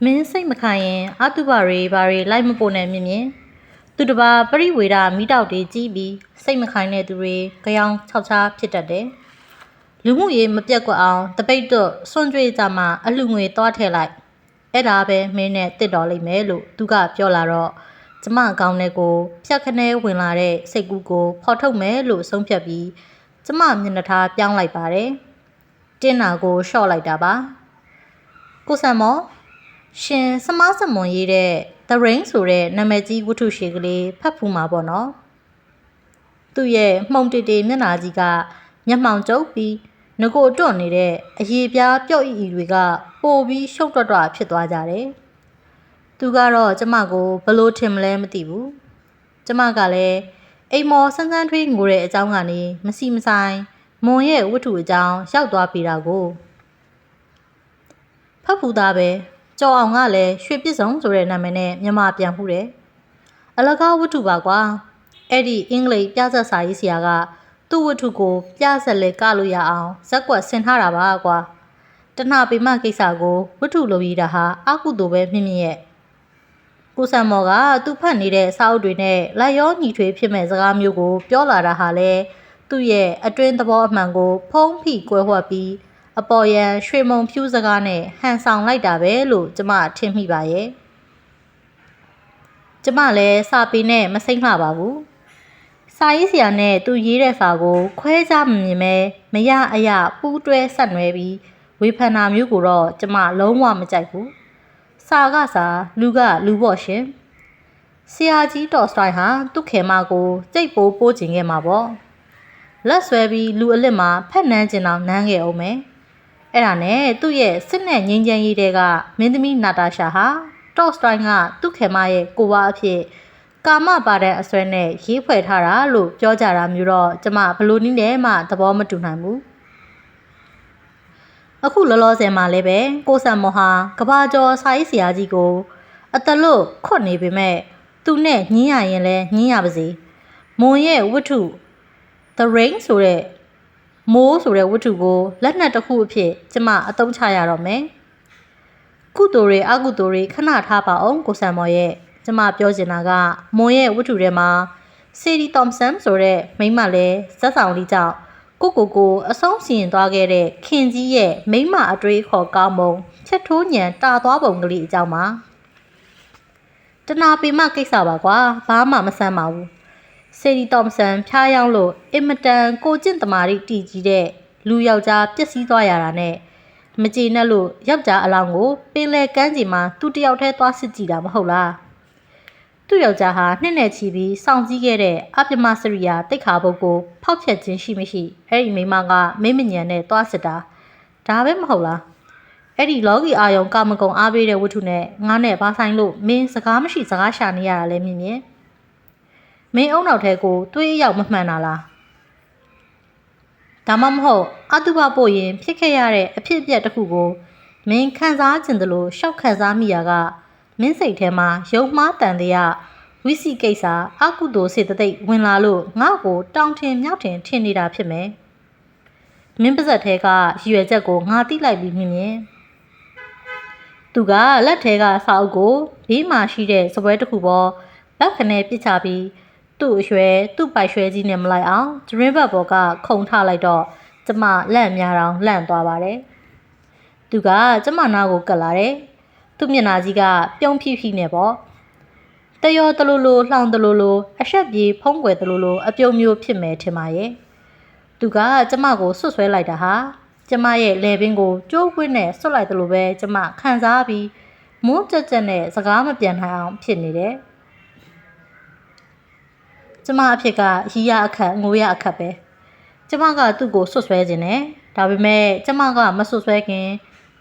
မင်းစိတ်မခံရင်အတုပါတွေဘာတွေလိုက်မပို့နဲ့မြင်မြင်သူတပါပရိဝေဒမိတောက်တွေကြီးပြီးစိတ်မခံတဲ့သူတွေကြောင်ခြောက်ခြားဖြစ်တတ်တယ်လူမှုရေးမပြတ်ကွက်အောင်တပိတ်တော့စွန့်ကြွေးကြမှာအလှငွေသွားထည့်လိုက် အဲ့ဒါပဲမင်းနဲ့တစ်တော်လိမ့်မယ်လို့သူကပြောလာတော့ကျမအကောင်းနဲ့ကိုဖြတ်ခနဲဝင်လာတဲ့စိတ်ကူးကိုဖော်ထုတ်မယ်လို့ဆုံးဖြတ်ပြီးကျမမျက်နှာထားပြောင်းလိုက်ပါတယ်တင်းနာကိုရှော့လိုက်တာပါကိုဆန်မော်ရှင်စမားစမွန်ရေးတဲ့ The Rain ဆိုတဲ့နာမည်ကြီးဝတ္ထုရှည်ကလေးဖတ်ဖူးမှာပေါ့နော်သူ့ရဲ့မှုန်တေတေမျက်နှာကြီးကမျက်မှောင်ကျုပ်ပြီးငကိုတွန့်နေတဲ့အရေပြားပျော့ဤတွေကပိုပြီးရှုပ်တွတ်တွဖြစ်သွားကြတယ်သူကတော့ကျမကိုဘလို့ထင်မလဲမသိဘူးကျမကလည်းအိမ်မော်ဆန်းဆန်းထွေးငိုတဲ့အကြောင်းကနေမစီမဆိုင်မွန်ရဲ့ဝတ္ထုအကြောင်းရောက်သွားပြီတာကိုဖတ်ဖူးသားပဲကျော်အောင်ကလည်းရွှေပစ်စုံဆိုတဲ့နာမည်နဲ့မြန်မာပြန်ဖူးတယ်အလကားဝတ္ထုပါကွာအဲ့ဒီအင်္ဂလိပ်ပြဆက်စာရေးဆရာကသူ့ဝတ္ထုကိုပြဆက်လဲကလို့ရအောင်ဇက်ကွက်ဆင်ထားတာပါကွာတဏှပေမကိစ္စကိုဝတ္ထုလိုရတာဟာအကုသို့ပဲမြင့်မြင့်ရဲ့ကိုဆန်မော်ကသူ့ဖတ်နေတဲ့စာအုပ်တွေနဲ့လိုက်ရောညီထွေဖြစ်မဲ့စကားမျိုးကိုပြောလာတာဟာလဲသူ့ရဲ့အတွင်းသဘောအမှန်ကိုဖုံးဖိကွဲဝှက်ပြီးအပေါ်ယံရွှေမုံဖြူးစကားနဲ့ဟန်ဆောင်လိုက်တာပဲလို့ကျမထင်မိပါရဲ့ကျမလည်းစာပေနဲ့မစိမ့်လှပါဘူးစာရေးဆရာနဲ့သူရေးတဲ့စာကိုခွဲခြားမမြင်မဲမရအရပူးတွဲဆက်နွယ်ပြီးဝေဖန်တာမျိုးကိုတော့ကျမလုံးဝမကြိုက်ဘူးစာကစာလူကလူပေါ့ရှင်ဆရာကြီးတော်စတိုင်းဟာသူ့ခေမကိုကြိတ်ပိုးကျင်ခဲ့မှာပေါ့လက်ဆွဲပြီးလူအလစ်မှာဖက်နှမ်းကျင်အောင်နမ်းခဲ့အောင်မယ်အဲ့ဒါနဲ့သူ့ရဲ့စစ်နဲ့ငင်းချမ်းရေးတွေကမင်းသမီးနာတာရှာဟာတော့စတိုင်းကသူ့ခေမရဲ့ကိုဝါအဖြစ်ကာမပါတဲ့အစွဲနဲ့ရေးဖွဲ့ထားတာလို့ပြောကြတာမျိုးတော့ကျမဘလို့နည်းနဲ့မှသဘောမတူနိုင်ဘူးအခုလောလောဆယ်မှာလည်းပဲကိုဆန်မော်ဟာကဘာကျော်စာရေးဆရာကြီးကိုအတလို့ခွတ်နေပေမဲ့သူနဲ့ညင်းရရင်လည်းညင်းရပါစေမွန်ရဲ့ဝတ္ထု The Rain ဆိုတဲ့မိုးဆိုတဲ့ဝတ္ထုကိုလက်နက်တစ်ခုအဖြစ်ကျမအသုံးချရတော့မယ်ကုသိုလ်တွေအကုသိုလ်တွေခဏထားပါအောင်ကိုဆန်မော်ရဲ့ကျမပြောချင်တာကမွန်ရဲ့ဝတ္ထုထဲမှာစီဒီသောမဆန်ဆိုတဲ့မိန်းမလည်းဇက်ဆောင်လေးကြောင့်ကိုအဆုံးစီရင်သွားခဲ့တဲ့ခင်ကြီးရဲ့မိန်းမအတွေးခေါ်ကောင်းပုံချက်ထိုးညံတာသွားပုံကလေးအကြောင်းပါတနာပေမကိစ္စပါကွာဘာမှမဆန်းပါဘူးစီဒီသောမဆန်ဖျားယောင်းလို့အင်မတန်ကိုကျင့်တမာရီတည်ကြီးတဲ့လူယောက်ျားပျက်စီးသွားရတာနဲ့မကျေနပ်လို့ယောက်ျားအလောင်းကိုပင်လယ်ကမ်းခြေမှာသူတယောက်တည်းသွားစစ်ကြည့်တာမဟုတ်လားသူ့ယောက်ျားဟာနှစ်နဲ့ချီပြီးစောင့်စည်းခဲ့တဲ့အပြမစရိယာတိတ်ခါဘုတ်ကိုဖောက်ဖျက်ခြင်းရှိမရှိအဲ့ဒီမိမကမင်းမညံနဲ့သွားစစ်တာဒါပဲမဟုတ်လားအဲ့ဒီလောကီအာယုံကာမဂုဏ်အားပေးတဲ့ဝတ္ထုနဲ့ငါနဲ့ဘာဆိုင်လို့မင်းစကားမရှိစကားရှာနေရတာလဲမြင်မြင်မင်းအုံနောက်ထဲကိုသွေးရောက်မမှန်တာလားဒါမှမဟုတ်အတုပပို့ရင်ဖြစ်ခဲ့ရတဲ့အဖြစ်အပျက်တစ်ခုကိုမင်းခံစားခြင်းတလို့ရှောက်ခံစားမိရကမင်းစိတ်ထဲမှာယုံမှားတန်တရားဝိစီကိစ္စအကုသိုလ်စေတသိက်ဝင်လာလို့ငါ့ကိုတောင်းထင်မြောက်ထင်ထင်နေတာဖြစ်မယ်မင်းပါဇက်ထဲကရည်ရွယ်ချက်ကိုငါသိလိုက်ပြီးမြင်မြင်သူကလက်ထဲကစာအုပ်ကိုဘေးမှာရှိတဲ့စပွဲတစ်ခုပေါ်လက်ခနဲ့ပစ်ချပြီးသူ့အရွယ်သူ့ပိုက်ရွှဲကြီးနဲ့မလိုက်အောင်ဒရင်းဘတ်ဘော်ကခုံထလိုက်တော့ကျမလန့်များတောင်လန့်သွားပါတယ်သူကကျမနာကိုကတ်လာတယ်သူ့မျက်နှာကြီးကပြုံးဖြီးဖြီးနဲ့ပေါ့တယောတလူလိုလှောင်တလူလိုအဆက်ပြေဖုံးကွယ်တလူလိုအပြုံးမျိုးဖြစ်မယ်ထင်ပါရဲ့သူကကျမကိုဆွတ်ဆွဲလိုက်တာဟာကျမရဲ့လေပင်ကိုကျိုးကွင်းနဲ့ဆွတ်လိုက်တယ်လို့ပဲကျမခံစားပြီးမွန်းကြက်ကြက်နဲ့စကားမပြန်နိုင်အောင်ဖြစ်နေတယ်ကျမအဖြစ်ကရီးရအခက်ငိုရအခက်ပဲကျမကသူ့ကိုဆွတ်ဆွဲခြင်းနဲ့ဒါပေမဲ့ကျမကမဆွတ်ဆွဲခင်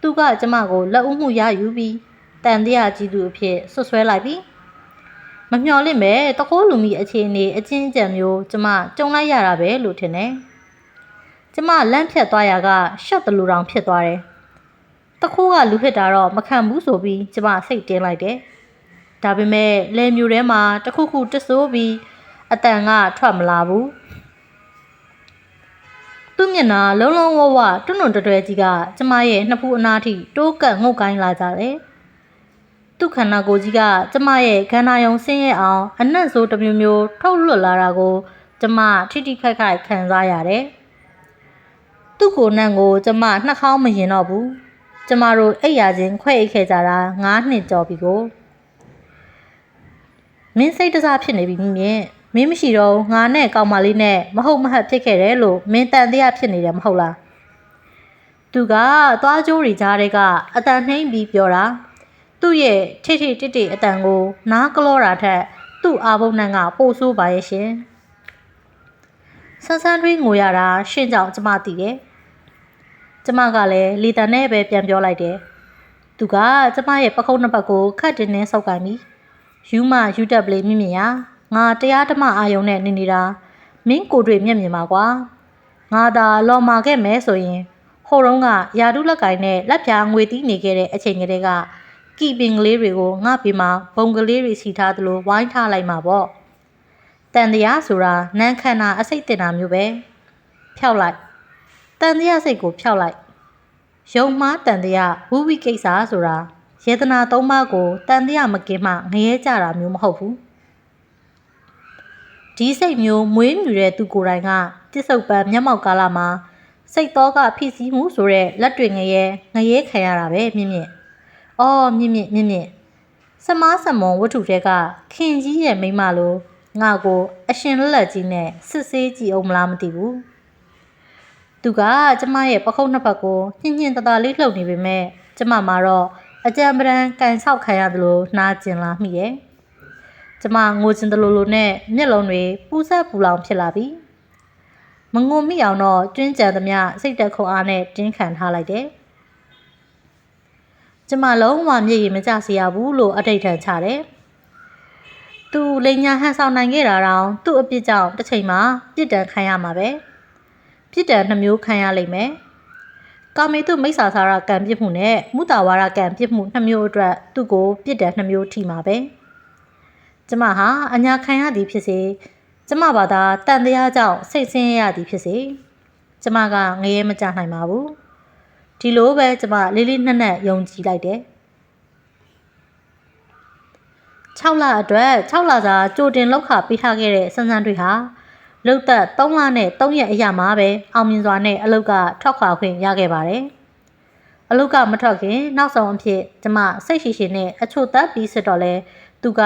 သူကကျမကိုလက်ဦးမှုရယူပြီးတန်တရားကြီးသူအဖြစ်ဆွတ်ဆွဲလိုက်ပြီးမမျှော်လင့်ပဲတခိုးလူမီအခြေအနေအချင်းအကျန်မျိုးကျမကြုံလိုက်ရတာပဲလို့ထင်တယ်ကျမလန့်ဖြတ်သွားရကရှက်တလူတောင်ဖြစ်သွားတယ်တခိုးကလူဖြစ်တာတော့မခံဘူးဆိုပြီးကျမစိတ်တင်းလိုက်တယ်ဒါပေမဲ့လဲမျိုးထဲမှာတခုခုတဆိုးပြီးအတန်ကထွက်မလာဘူးသူ့မျက်နှာလုံးလုံးဝဝတွန့်တွန့်တွဲကြီးကကျမရဲ့နှစ်ဖူးအနားထိတိုးကပ်ငုတ်ကိုင်းလာကြတယ်သူ့ခန္ဓာကိုယ်ကြီးကကျမရဲ့ခန္ဓာယုံဆင်းရဲအောင်အနက်ဆိုးတစ်မျိုးမျိုးထုတ်လွတ်လာတာကိုကျမထိထိခိုက်ခိုက်ခံစားရတယ်သူ့ကိုယ်နှံ့ကိုကျမနှာခေါင်းမရင်တော့ဘူး ကျမတို့အိပ်ရချင်းခွဲအိပ်ခဲ့ကြတာ9 နှစ်ကျော်ပြီကိုမင်းစိတ်တစားဖြစ်နေပြီမြင့်မင်းမရှိတော့ငါနဲ့ကောင်မလေးနဲ့မဟုတ်မဟတ်ဖြစ်ခဲ့တယ်လို့မင်းတန်တရားဖြစ်နေတယ်မဟုတ်လားသူကသွားကြိုးတွေကြားတွေကအတန်နှိမ့်ပြီးပြောတာသူ့ရဲ့ထိထိတိတိအတန်ကိုနားကလောတာထက်သူ့အာဘုံနှံကပိုဆိုးပါရဲ့ရှင်ဆန်းဆန်းတွင်းငိုရတာရှင်းကြောင်ကျမသိတယ်ကျမကလည်းလီတန်နဲ့ပဲပြန်ပြောလိုက်တယ်သူကကျမရဲ့ပခုံးနှစ်ပတ်ကိုခတ်တင်းနဲ့ဆောက်ကင်ပြီးယူမယူတက်ပလေးမြင့်မြင့်ရငါတရားဓမ္မအာယုံနဲ့နေနေတာမင်းကိုတွေမျက်မြင်ပါကွာငါသာလော်မာခဲ့မယ်ဆိုရင်ဟိုတုန်းကယာတုလက်ကင်နဲ့လက်ပြားငွေတီးနေခဲ့တဲ့အချိန်ကလေးကကီပင်ကလေးတွေကိုငါ့ဘေးမှာဘုံကလေးတွေစီထားသလိုဝိုင်းထားလိုက်မှာပေါ့တန်တရားဆိုတာနန်းခန္ဓာအစိတ်တင်တာမျိုးပဲဖြောက်လိုက်တန်တရားစိတ်ကိုဖြောက်လိုက်ယုံမှားတန်တရားဝိဝိကိစ္စဆိုတာယေတနာ၃ပါးကိုတန်တရားမကင်းမှငရဲကြတာမျိုးမဟုတ်ဘူးဒီစိတ်မျိုးမွေးမြူတဲ့သူကိုယ်တိုင်ကတိစုပ်ပန်းမျက်မှောက်ကာလမှာစိတ်တော်ကဖိစီးမှုဆိုတဲ့လက်တွေငရဲခံရတာပဲမြင့်မြင့်အော်မြင့်မြင့်စမားစမုံဝတ္ထုတွေကခင်ကြီးရဲ့မိမလိုငါကိုအရှင်လက်ကြီးနဲ့စစ်ဆေးကြည့်အောင်မလားမသိဘူးသူကကျမရဲ့ပခုံးနှစ်ဖက်ကိုညှင်ညင်တသားလေးလှုပ်နေပေမဲ့ကျမမှာတော့အကြံပဒံကန်ဆောက်ခံရသလိုနာကျင်လာမိရဲ့ကျမငိုချင်သလိုနဲ့မျက်လုံးတွေပူဆက်ပူလောင်ဖြစ်လာပြီမငိုမိအောင်တော့ကျွင်းကြံသမျှစိတ်တက်ခုံအားနဲ့တင်းခံထားလိုက်တယ်ကျမလုံးဝမျက်ရည်မကျစေရဘူးလို့အတိတ်ထန်ချတယ်သူလိန်ညာဟန်ဆောင်နိုင်ခဲ့တာတောင်သူ့အပြစ်ကြောင့်တစ်ချိန်မှာပြစ်ဒဏ်ခံရမှာပဲပြစ်ဒဏ်နှမျိုးခံရလိမ့်မယ်ကာမေတုမိစ္ဆာစာရကံပြစ်မှုနဲ့မုတာဝါရကံပြစ်မှု2မျိုးအတွက်သူ့ကိုပြစ်ဒဏ်2မျိုးထိမှာပဲကျမဟာအညာခံရသည်ဖြစ်စေကျမဘာသာတန်တရားကြောင့်စိတ်ဆင်းရဲရသည်ဖြစ်စေကျမကငရဲမကြနိုင်ပါဘူးဒီလိုပဲကျမလေးလေးနက်နက်ယုံကြည်လိုက်တယ်6လအတွက်6လစာကြိုတင်လောက်ခပေးထားခဲ့တဲ့စန်းစန်းတွေဟာလုတ်သက်3လနဲ့3ရက်အရာမှာပဲအောင်မြင်စွာနဲ့အလုတ်ကထွက်ခွာခွင့်ရခဲ့ပါတယ်အလုတ်ကမထွက်ခင်နောက်ဆုံးအဖြစ်ကျမစိတ်ရှိရှိနဲ့အချို့သက်ပြီးစစ်တော့လဲသူက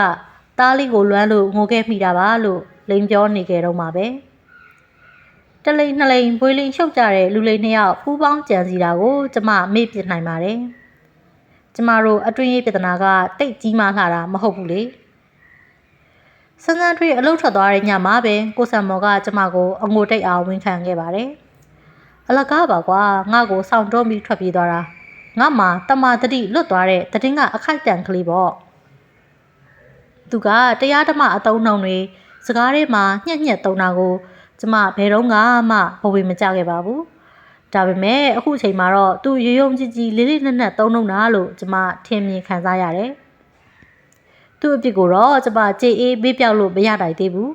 သားလေးကိုလွမ်းလို့ငိုခဲ့မိတာပါလို့လိန်ပြောနေကြတော့မှာပဲတလိန်နှစ်လိန်ဘွေးလိန်ရှုပ်ကြတဲ့လူလိန်2ယောက်ပူးပေါင်းကြံစီတာကိုကျမမေ့ပြစ်နိုင်ပါတယ်ကျမတို့အတွင်းရေးပြဿနာကတိတ်ကြီးမားလာတာမဟုတ်ဘူးလေစန်းစန်းထွေးအလုတ်ထွက်သွားတဲ့ညမှာပဲကိုဆံမော်ကကျမကိုအငိုတိတ်အောင်ဝန်ခံခဲ့ပါတယ်အလကားပါကွာငါ့ကိုစောင့်တွန်းပြီးထွက်ပြေးသွားတာငါမှတမာတတိလွတ်သွားတဲ့တည်င်းကအခိုက်တန့်ကလေးပေါ့သူကတရားဓမ္မအသုံးနှုန်းတွေစကားထဲမှာညှက်သုံးတာကိုကျမဘယ်တော့မှဘဝမကြခဲ့ပါဘူးဒါပေမဲ့အခုအချိန်မှာတော့သူရုံကြီးလေးလေးနက်နက်သုံးနှုန်းတာလို့ကျမထင်မြင်ခံစားရတယ်သူ့အပြစ်ကိုတော့ကျမကြေအေးဘေးပြောက်လို့မရနိုင်သေးဘူး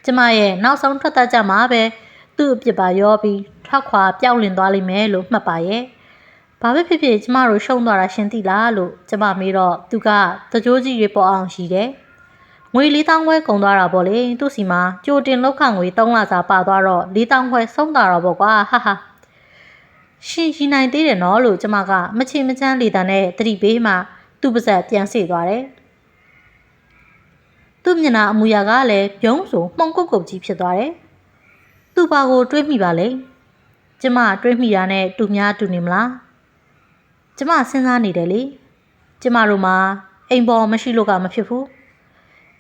ကျမရဲ့နောက်ဆုံးထွက်သက်ကြမှာပဲသူ့အပြစ်ပါရောပြီးထွက်ခွာပြောင်းလင်သွားလိမ့်မယ်လို့မှတ်ပါရဲ့ဘာပဲဖြစ်ဖြစ်ကျမတို့ရှုံးသွားတာရှင်းသိလားလို့ကျမမေးတော့သူကတကြိုးကြီးတွေပေါ်အောင်ရှိတယ်ငွေ4,000ခွဲကုန်သွားတာပေါ့လေသူ့စီမှာကြိုတင်လောက်ခငွေ3လစာပါသွားတော့4,000ခွဲဆုံးသွားတော့ပေါ့ကွာဟာဟာရှင်ရှိနိုင်သေးတယ်နော်လို့ကျမကမချေမချမ်းလေတံနဲ့တတိပေးမှသူ့ပါဇက်ပြန်စေသွားတယ်သူ့မျက်နှာအမူအရာကလည်းပြုံးဆိုမှုန်ကုတ်ကုတ်ကြီးဖြစ်သွားတယ်သူ့ဘာကိုတွေးမိပါလဲကျမတွေးမိတာနဲ့တူများတူနေမလားကျမစဉ်းစားနေတယ်လေကျမတို့မှာအိမ်ပေါ်မရှိလို့ကမဖြစ်ဘူး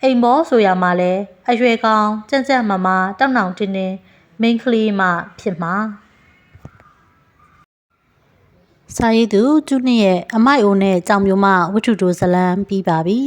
အိမ်ပေါ်ဆိုရမှာလဲအရွယ်ကောင်းကြက်ကြက်မမတောက်နောင်တင်းတင်းမိန်းကလေးမှဖြစ်မှာစာရေးသူကျုနှစ်ရဲ့အမိုက်အိုနဲ့ကြောင်မျိုးမဝတ္ထုတိုဇလံပြီးပါပြီ